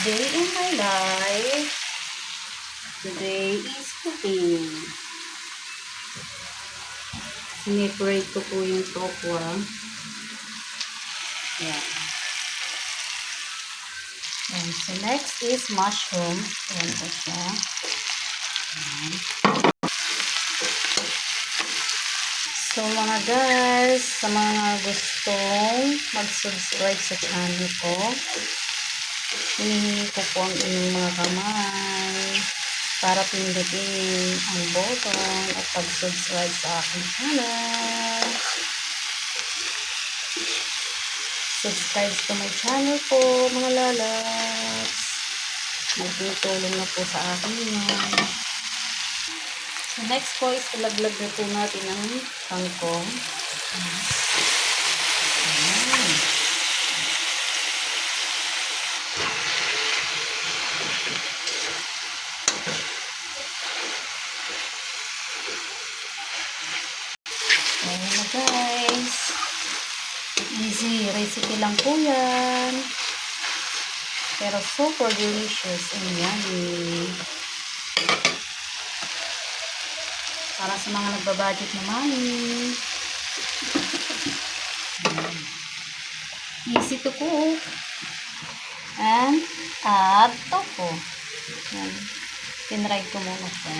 day in my life. Today is cooking. Sineparate ko po yung tokwa. Yan. And so next is mushroom. Yan po siya. Yan. So mga guys, sa mga gustong mag-subscribe sa channel ko, hinihingi ko po ang inyong mga kamay para pindutin ang button at pag-subscribe sa aking channel. Subscribe to my channel po mga lalabs. Magtutulong na po sa akin yan. So next po is ilaglag na po natin ang kangkong. Ayan na guys. Easy recipe lang po yan. Pero super delicious and yummy. Para sa mga nagbabudget na mami. Easy to cook. And add tofu. Yan. Tinry ko muna siya.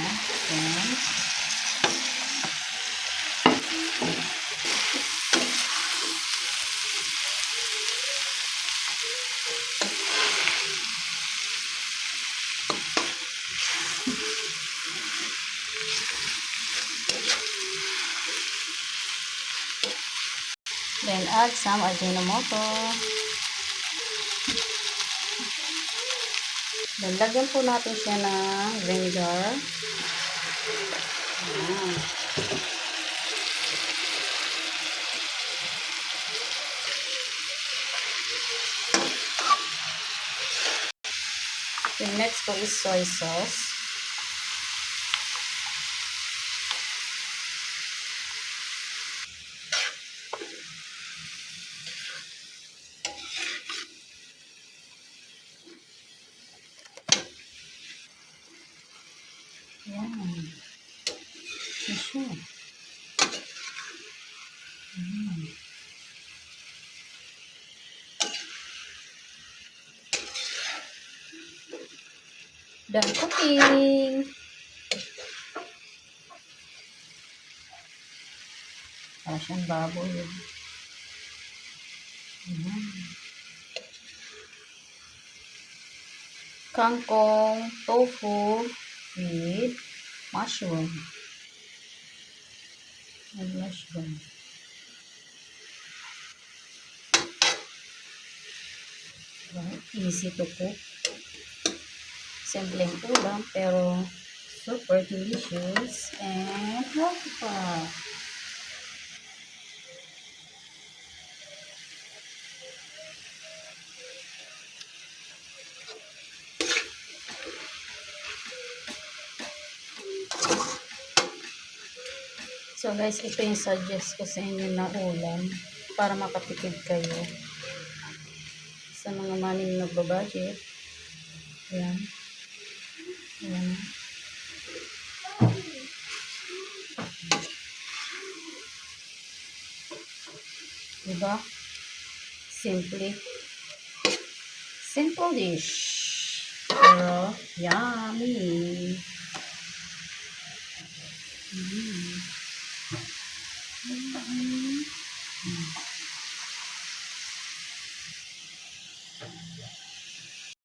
Yan. Then add some Ajinomoto. Then lagyan po natin siya ng vinegar. Ayan. Then next po is soy sauce. Ayan. Siya. Done cooking. Para siyang baboy. Kangkong, tofu, with mushroom. And mushroom. Right. Easy to cook. Simpleng ulam pero super delicious and healthy pa. So guys, ito yung suggest ko sa inyo na ulam para makatipid kayo sa mga maning nagbabudget. Ayan. Ayan. Diba? Simple dish. Pero yummy.